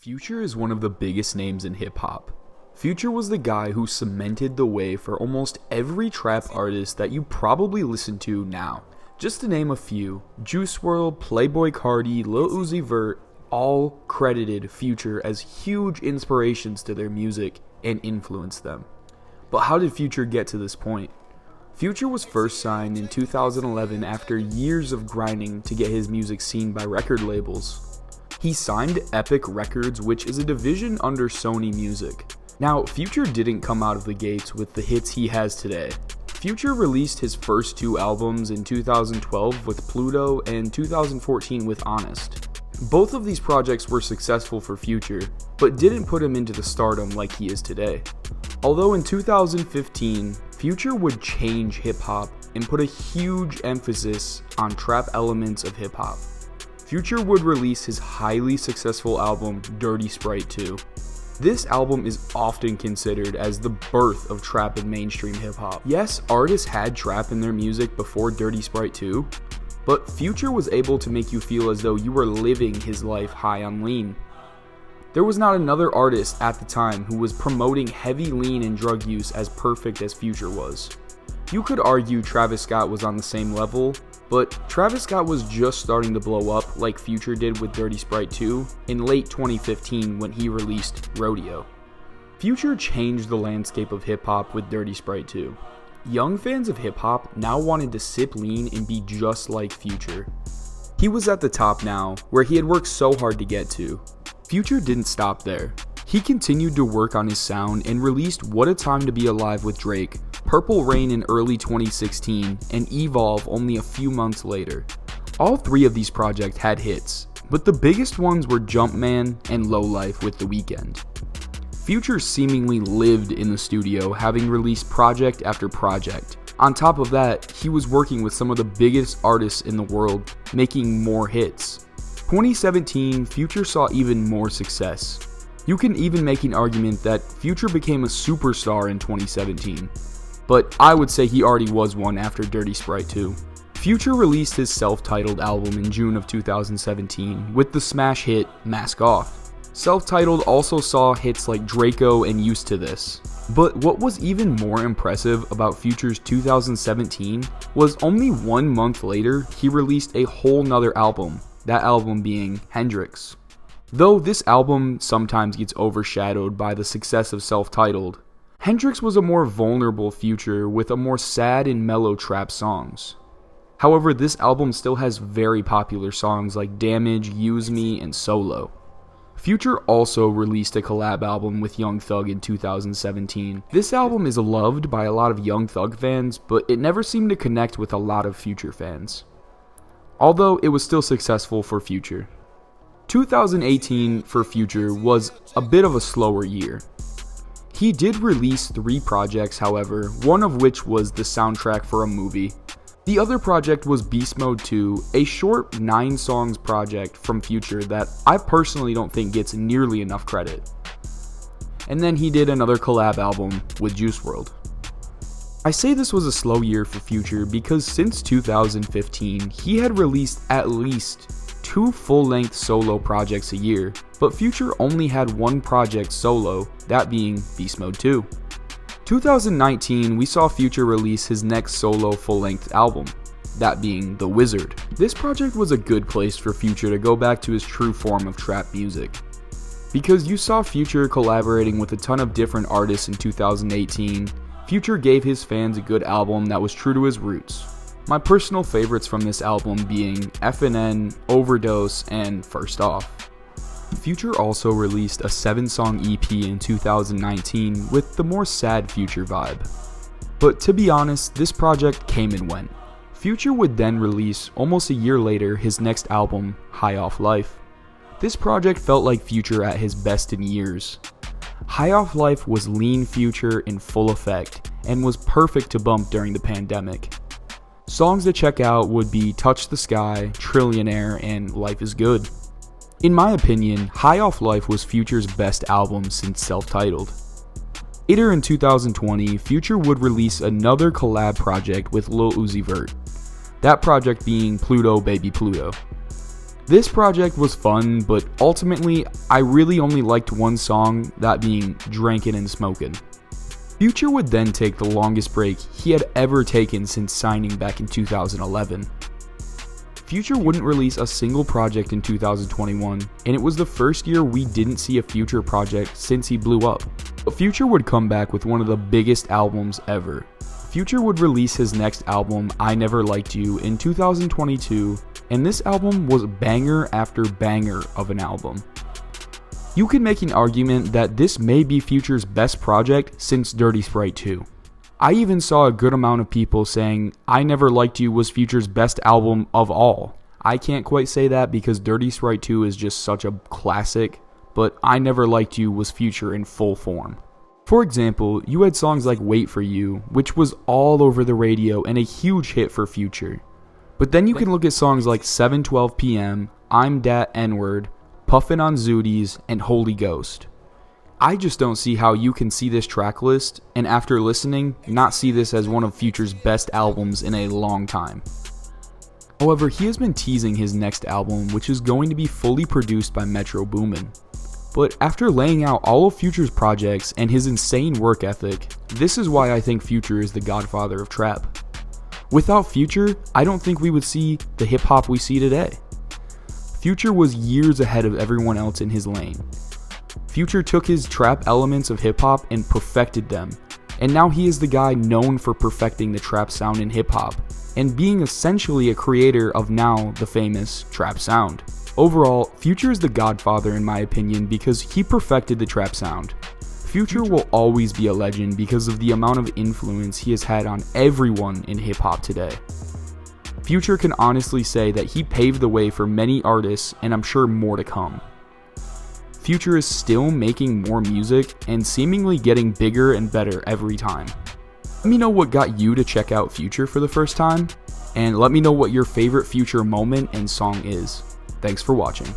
Future is one of the biggest names in hip-hop. Future was the guy who cemented the way for almost every trap artist that you probably listen to now. Just to name a few, Juice WRLD, Playboi Carti, Lil Uzi Vert, all credited Future as huge inspirations to their music and influenced them. But how did Future get to this point? Future was first signed in 2011 after years of grinding to get his music seen by record labels. He signed Epic Records, which is a division under Sony Music. Now, Future didn't come out of the gates with the hits he has today. Future released his first two albums in 2012 with Pluto and 2014 with Honest. Both of these projects were successful for Future, but didn't put him into the stardom like he is today. Although in 2015, Future would change hip-hop and put a huge emphasis on trap elements of hip-hop. Future would release his highly successful album, Dirty Sprite 2. This album is often considered as the birth of trap and mainstream hip-hop. Yes, artists had trap in their music before Dirty Sprite 2, but Future was able to make you feel as though you were living his life high on lean. There was not another artist at the time who was promoting heavy lean and drug use as perfect as Future was. You could argue Travis Scott was on the same level, but Travis Scott was just starting to blow up like Future did with Dirty Sprite 2 in late 2015 when he released Rodeo. Future changed the landscape of hip-hop with Dirty Sprite 2. Young fans of hip-hop now wanted to sip lean and be just like Future. He was at the top now, where he had worked so hard to get to. Future didn't stop there. He continued to work on his sound and released What a Time to Be Alive with Drake, Purple Rain in early 2016, and Evolve only a few months later. All three of these projects had hits, but the biggest ones were Jumpman and Low Life with The Weeknd. Future seemingly lived in the studio, having released project after project. On top of that, he was working with some of the biggest artists in the world, making more hits. 2017, Future saw even more success. You can even make an argument that Future became a superstar in 2017. But I would say he already was one after Dirty Sprite 2. Future released his self-titled album in June of 2017 with the smash hit Mask Off. Self-titled also saw hits like Draco and Used to This. But what was even more impressive about Future's 2017 was only 1 month later he released a whole nother album, that album being Hendrix. Though this album sometimes gets overshadowed by the success of self-titled, Hendrix was a more vulnerable Future with a more sad and mellow trap songs. However, this album still has very popular songs like Damage, Use Me, and Solo. Future also released a collab album with Young Thug in 2017. This album is loved by a lot of Young Thug fans, but it never seemed to connect with a lot of Future fans. Although it was still successful for Future. 2018 for Future was a bit of a slower year. He did release 3 projects, however, one of which was the soundtrack for a movie. The other project was Beast Mode 2, a short 9 songs project from Future that I personally don't think gets nearly enough credit. And then he did another collab album with Juice WRLD. I say this was a slow year for Future because since 2015, he had released at least 2 full-length solo projects a year, but Future only had 1 project solo, that being Beast Mode 2. 2019, we saw Future release his next solo full-length album, that being The Wizard. This project was a good place for Future to go back to his true form of trap music, because you saw Future collaborating with a ton of different artists in 2018. Future gave his fans a good album that was true to his roots. My personal favorites from this album being FNN, Overdose, and First Off. Future also released a 7-song EP in 2019 with the more sad Future vibe. But to be honest, this project came and went. Future would then release, almost a year later, his next album, High Off Life. This project felt like Future at his best in years. High Off Life was lean Future in full effect, and was perfect to bump during the pandemic. Songs to check out would be Touch the Sky, Trillionaire, and Life is Good. In my opinion, High Off Life was Future's best album since self-titled. Later in 2020, Future would release another collab project with Lil Uzi Vert, that project being Pluto Baby Pluto. This project was fun, but ultimately, I really only liked one song, that being Drankin' and Smokin'. Future would then take the longest break he had ever taken since signing back in 2011. Future wouldn't release a single project in 2021, and it was the first year we didn't see a Future project since he blew up. But Future would come back with one of the biggest albums ever. Future would release his next album, I Never Liked You, in 2022, and this album was banger after banger of an album. You could make an argument that this may be Future's best project since Dirty Sprite 2. I even saw a good amount of people saying I Never Liked You was Future's best album of all. I can't quite say that because Dirty Sprite 2 is just such a classic, but I Never Liked You was Future in full form. For example, you had songs like Wait For You, which was all over the radio and a huge hit for Future. But then you can look at songs like 7:12 PM, I'm Dat N-Word, Puffin' on Zooties, and Holy Ghost. I just don't see how you can see this track list, and after listening, not see this as one of Future's best albums in a long time. However, he has been teasing his next album, which is going to be fully produced by Metro Boomin. But after laying out all of Future's projects and his insane work ethic, this is why I think Future is the godfather of trap. Without Future, I don't think we would see the hip hop we see today. Future was years ahead of everyone else in his lane. Future took his trap elements of hip hop and perfected them, and now he is the guy known for perfecting the trap sound in hip hop, and being essentially a creator of now the famous trap sound. Overall, Future is the godfather in my opinion because he perfected the trap sound. Future will always be a legend because of the amount of influence he has had on everyone in hip hop today. Future can honestly say that he paved the way for many artists, and I'm sure more to come. Future is still making more music and seemingly getting bigger and better every time. Let me know what got you to check out Future for the first time, and let me know what your favorite Future moment and song is. Thanks for watching.